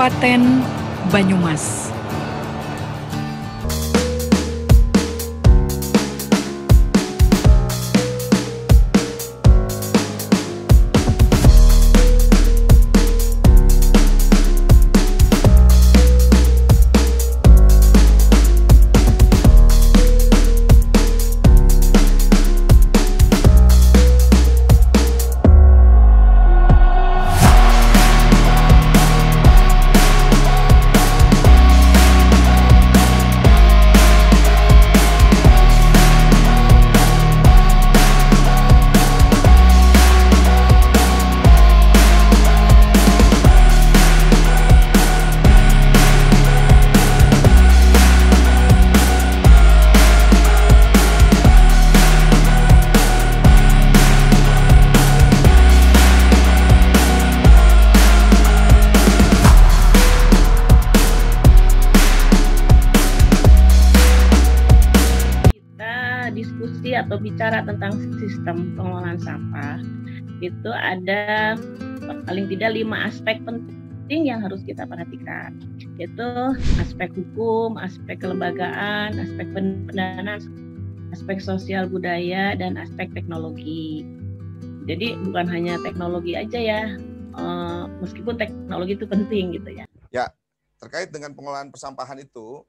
Kabupaten Banyumas. Diskusi atau bicara tentang sistem pengelolaan sampah itu ada paling tidak 5 aspek penting yang harus kita perhatikan, yaitu aspek hukum, aspek kelembagaan, aspek pendanaan, aspek sosial budaya, dan aspek teknologi. Jadi bukan hanya teknologi aja ya, meskipun teknologi itu penting gitu ya. Ya, terkait dengan pengelolaan persampahan itu,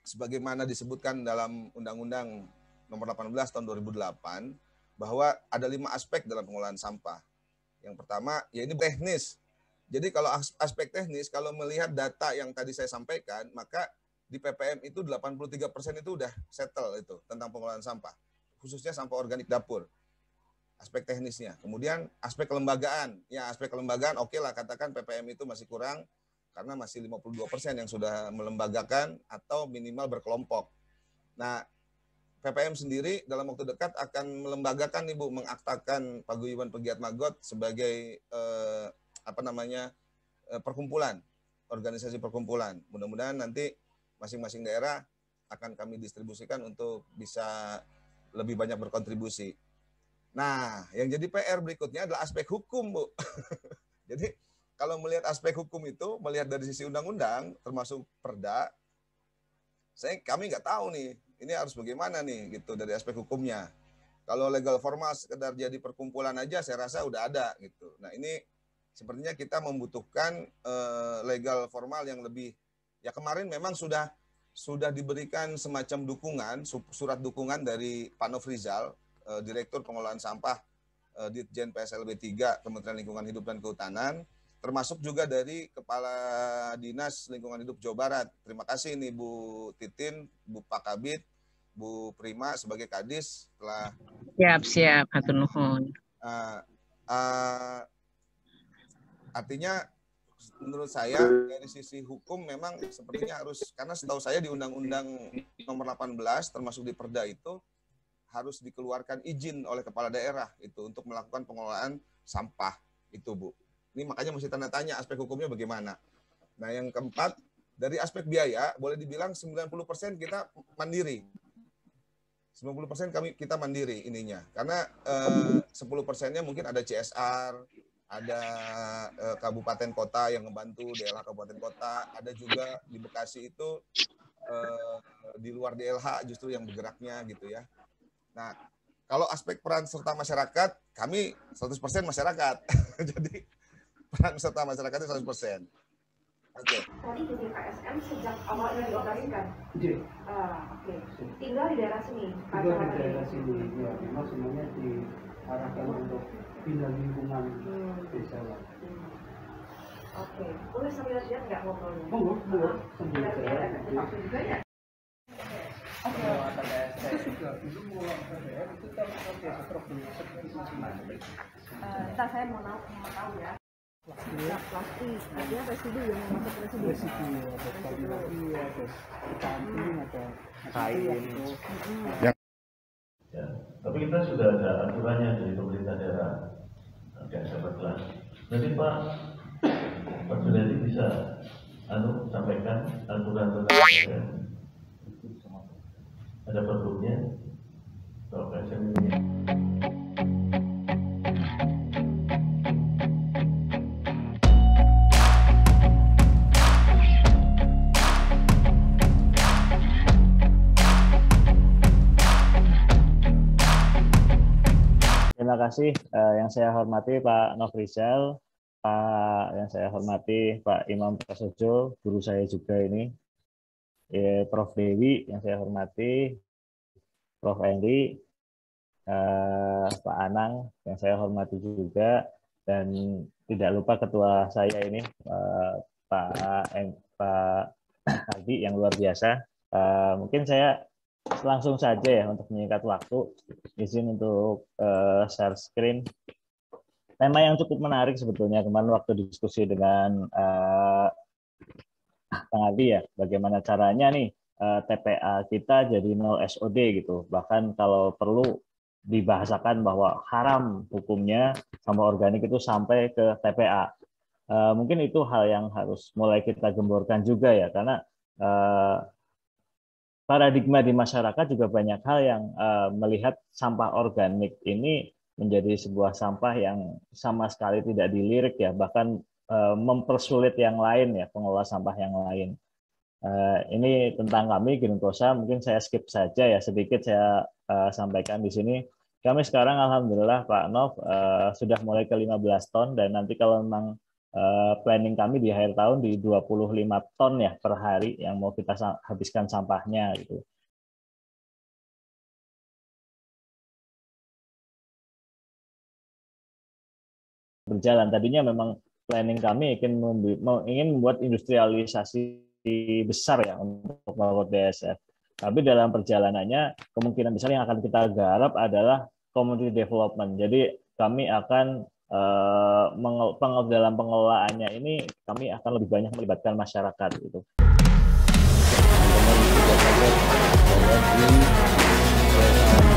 sebagaimana disebutkan dalam Undang-Undang Nomor 18 tahun 2008, bahwa ada 5 aspek dalam pengelolaan sampah. Yang pertama, ya ini teknis. Jadi kalau aspek teknis, kalau melihat data yang tadi saya sampaikan, maka di PPM itu 83% itu udah settle itu tentang pengelolaan sampah, khususnya sampah organik dapur. Aspek teknisnya. Kemudian aspek kelembagaan. Ya, aspek kelembagaan oke lah, katakan PPM itu masih kurang karena masih 52% yang sudah melembagakan atau minimal berkelompok. Nah, PPM sendiri dalam waktu dekat akan melembagakan nih Bu, mengaktakan Paguyuban Pegiat Magot sebagai perkumpulan, organisasi perkumpulan. Mudah-mudahan nanti masing-masing daerah akan kami distribusikan untuk bisa lebih banyak berkontribusi. Nah, yang jadi PR berikutnya adalah aspek hukum, Bu. Jadi kalau melihat aspek hukum itu, melihat dari sisi undang-undang, termasuk perda, kami nggak tahu nih, ini harus bagaimana nih gitu dari aspek hukumnya. Kalau legal formal sekedar jadi perkumpulan aja saya rasa udah ada gitu. Nah, ini sepertinya kita membutuhkan legal formal yang lebih, ya kemarin memang sudah diberikan semacam dukungan, surat dukungan dari Pak Nofrizal, Direktur Pengelolaan Sampah Ditjen PSLB 3 Kementerian Lingkungan Hidup dan Kehutanan, termasuk juga dari Kepala Dinas Lingkungan Hidup Jawa Barat. Terima kasih nih Bu Titin, Bu Pak Kabid, Bu Prima sebagai Kadis telah Siap, hatur nuhun. Artinya menurut saya dari sisi hukum memang sepertinya harus, karena setahu saya di Undang-Undang Nomor 18 termasuk di Perda itu harus dikeluarkan izin oleh kepala daerah itu untuk melakukan pengelolaan sampah itu, Bu. Ini makanya mesti tanda tanya aspek hukumnya bagaimana. Nah, yang keempat, dari aspek biaya boleh dibilang 90% kita mandiri. 90% kita mandiri ininya. Karena 10%-nya mungkin ada CSR, ada kabupaten kota yang membantu, DLH kabupaten kota, ada juga di Bekasi itu di luar DLH justru yang bergeraknya gitu ya. Nah, kalau aspek peran serta masyarakat, kami 100% masyarakat. Jadi peran serta masyarakat itu 100%. Oke. Tadi JPKSM sejak awalnya dioperasikan. Iya. Oke. Tinggal di daerah sini. Tinggal di daerah sini. Ya, memang semuanya diarahkan untuk pindah lingkungan desa lah. Oke. Boleh sambil lihat nggak ngobrolnya? Monggo. Sambil lihat. Waktu juga ya. Oke. Dulu mau KPR itu kan biasa problem masing-masing. Ntar saya mau tahu ya. Plastik, artinya residu yang masuk residu. Residu, ada sekali lagi, ada kantin, ada kain. Ya, tapi kita sudah ada aturannya dari pemerintah daerah. Oke, sahabat kelas. Jadi Pak Juliari bisa sampaikan aturan tentang ada pergubnya, kalau KSM ini. terima kasih yang saya hormati Pak Nofrizal, Pak yang saya hormati Pak Imam Prasojo, guru saya juga ini, Prof Dewi yang saya hormati, Prof Henry, Pak Anang yang saya hormati juga, dan tidak lupa ketua saya ini Pak Aldi yang luar biasa. Mungkin saya langsung saja ya untuk menyingkat waktu, izin untuk share screen. Tema yang cukup menarik sebetulnya kemarin waktu diskusi dengan Kang Aldi ya, bagaimana caranya nih TPA kita jadi 0 SOD gitu. Bahkan kalau perlu dibahasakan bahwa haram hukumnya sampah organik itu sampai ke TPA. Mungkin itu hal yang harus mulai kita gemborkan juga ya, karena paradigma di masyarakat juga banyak hal yang melihat sampah organik ini menjadi sebuah sampah yang sama sekali tidak dilirik ya, bahkan mempersulit yang lain ya, pengelola sampah yang lain. Ini tentang kami Greenkosa, mungkin saya skip saja ya, sedikit saya sampaikan di sini. Kami sekarang alhamdulillah Pak Nov sudah mulai ke 15 ton, dan nanti kalau memang planning kami di akhir tahun di 25 ton ya per hari yang mau kita habiskan sampahnya gitu. Berjalan. Tadinya memang planning kami ingin membuat industrialisasi besar ya untuk membuat BASF. Tapi dalam perjalanannya kemungkinan besar yang akan kita garap adalah community development. Jadi kami akan dalam pengelolaannya ini kami akan lebih banyak melibatkan masyarakat gitu. Teman-teman